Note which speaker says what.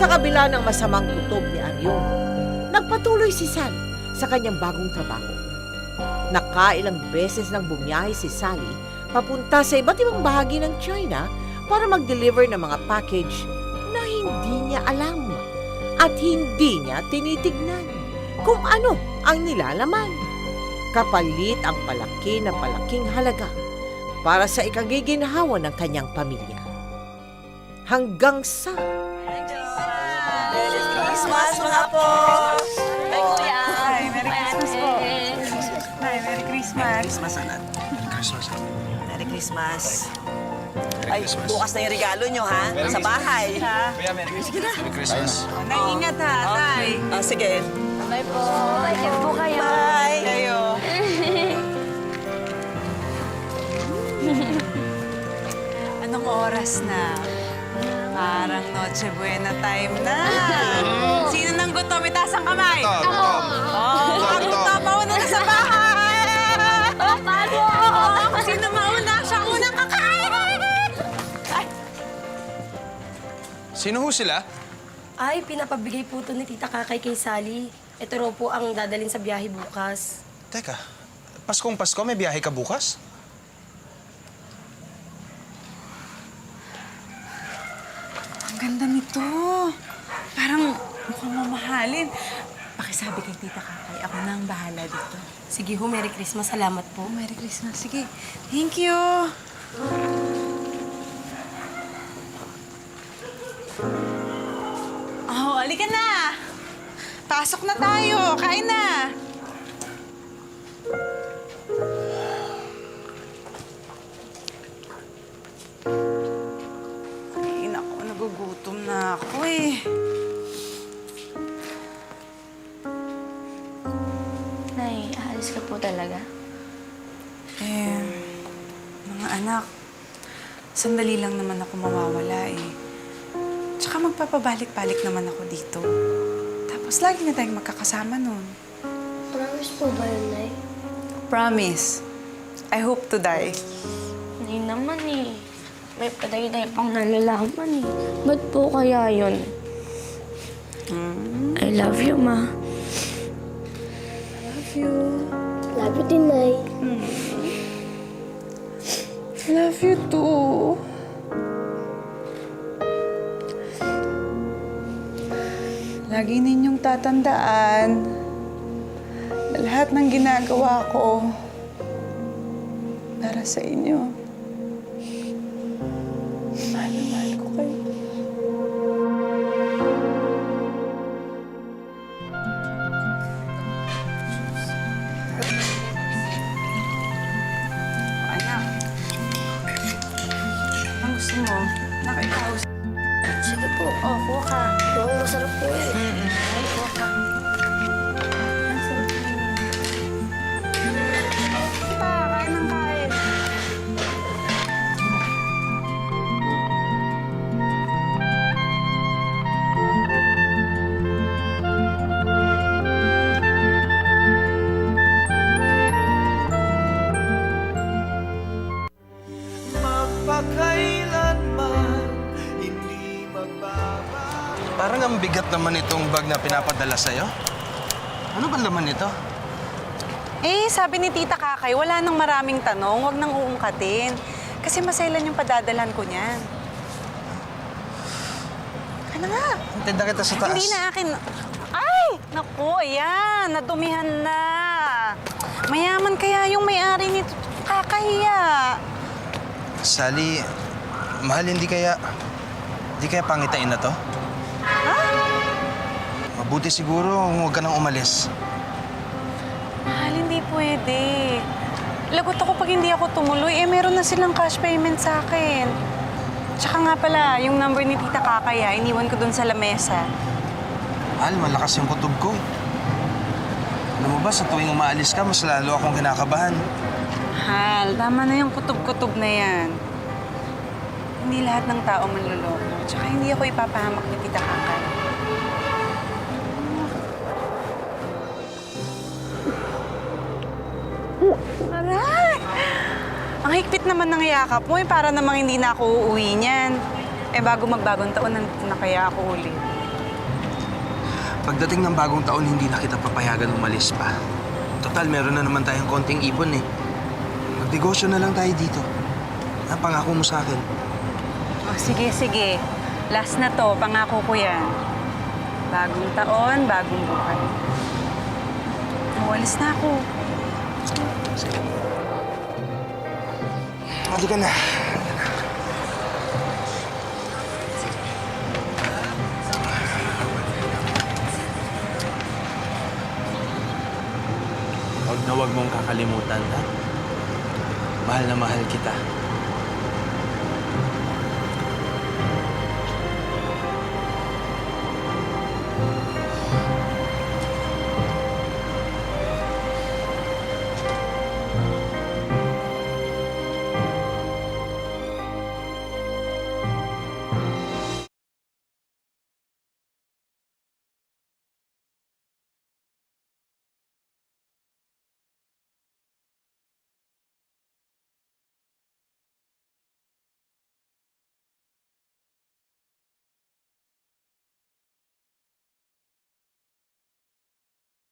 Speaker 1: Sa kabila ng masamang kutob ni Aryong, nagpatuloy si Sally sa kanyang bagong trabaho. Nakailang beses nang bumiyahe si Sally papunta sa iba't ibang bahagi ng China para mag-deliver ng mga package na hindi niya alam at hindi niya tinitignan kung ano ang nilalaman. Kapalit ang palaki na palaking halaga para sa ikagiginhawa ng kanyang pamilya. Hanggang sa
Speaker 2: Merry Christmas, mga po!
Speaker 3: Ay, kuya.
Speaker 2: Ay, Merry Christmas po. Ay, Merry Christmas.
Speaker 4: Christmas, anak. Christmas.
Speaker 2: Merry Christmas.
Speaker 4: Ay,
Speaker 2: Bukas na yung regalo nyo, ha? Sa bahay. Ha?
Speaker 4: Kuya, Merry Christmas. Merry Christmas.
Speaker 2: Naingat, ha, Tay? Sige.
Speaker 3: Bye po. Ingat po kayo.
Speaker 2: Bye! Kayo. Anong oras na? Parang Noche Buena time na. Sino nang gutom? Itaas ang kamay. Oh, mga gutom, mauna na sa bahay!
Speaker 3: Paano?
Speaker 2: Sino mauna? Siya unang kakain! Ay,
Speaker 4: Sino ho sila?
Speaker 5: Ay, pinapabigay po ito ni Tita Kakay kay Sally. Ito raw po ang dadalhin sa biyahe bukas.
Speaker 4: Teka, Paskong Pasko, may biyahe ka bukas?
Speaker 2: ang ganda nito. Parang mukhang mamahalin. Pakisabi kay Tita Kakay, ako na ang bahala dito.
Speaker 5: Sige ho, Merry Christmas. Salamat po.
Speaker 2: Merry Christmas. Sige. Thank you. Oh, alika na. Pasok na tayo. Kain na. Ay, naku, nagugutom na ako eh.
Speaker 3: Nay, aalis ka po talaga?
Speaker 2: Mga anak, sandali lang naman ako mawawala eh. Tsaka magpapabalik-balik naman ako dito. Tapos lagi na tayong magkakasama nun.
Speaker 5: Promise po ba yun, Nay?
Speaker 2: Promise. I hope to die.
Speaker 3: Nay naman eh. May patay-tay pang nalalaman eh. Ba't po kaya yun? I love you, Ma.
Speaker 2: Love you.
Speaker 5: Love you din, Nay.
Speaker 2: Love you too. Lagi ninyong tatandaan na lahat ng ginagawa ko para sa inyo. Mahal na mahal ko kayo. Anak, ang gusto mo? Nakikausap.
Speaker 5: Sige po.
Speaker 2: Oh, kuha ka.
Speaker 5: Oo, masarap po eh.
Speaker 2: Ay, kuha ka. Pa, kain ng kain.
Speaker 4: Parang ang bigat naman itong bag na pinapadala sa'yo. Ano ba laman nito?
Speaker 2: Eh, sabi ni Tita Kakay, wala nang maraming tanong, wag nang uungkatin. Kasi masailan yung padadalan ko niyan. Ano nga?
Speaker 4: Tinda kita sa taas.
Speaker 2: Hindi na akin. Ay! Naku, ayan. Nadumihan na. Mayaman kaya yung may-ari nito. Kakahiya.
Speaker 4: Sally, mahal, hindi kaya pangitain na to?
Speaker 2: Ha?
Speaker 4: Mabuti siguro huwag ka nang umalis.
Speaker 2: Mahal, hindi pwede. Lagot ako pag hindi ako tumuloy. Eh, meron na silang cash payment sa akin. Tsaka nga pala, yung number ni Tita Kakay, iniwan ko dun sa lamesa.
Speaker 4: Mahal, malakas yung kutob ko. Alam mo ba, sa tuwing umaalis ka, mas lalo akong kinakabahan.
Speaker 2: Hal, tama na yung kutob-kutob na yan. Hindi lahat ng tao manloloko. Tsaka hindi ako ipapahamak ni Tita Kakay. Aray! Ang higpit naman ng yakap mo, para namang hindi na ako uuwi niyan. Eh, bago magbagong taon, nandito na kaya ako uli.
Speaker 4: Pagdating ng bagong taon, hindi na kita papayagan umalis pa. Total, meron na naman tayong konting ipon eh. Magnegosyo na lang tayo dito. Pangako mo sa akin.
Speaker 2: Oh, sige, sige. Last na to, pangako ko yan. Bagong taon, bagong buhay. Uwalis na ako.
Speaker 4: Sige. Halika na. Huwag na huwag mong kakalimutan, ha? Mahal na mahal kita.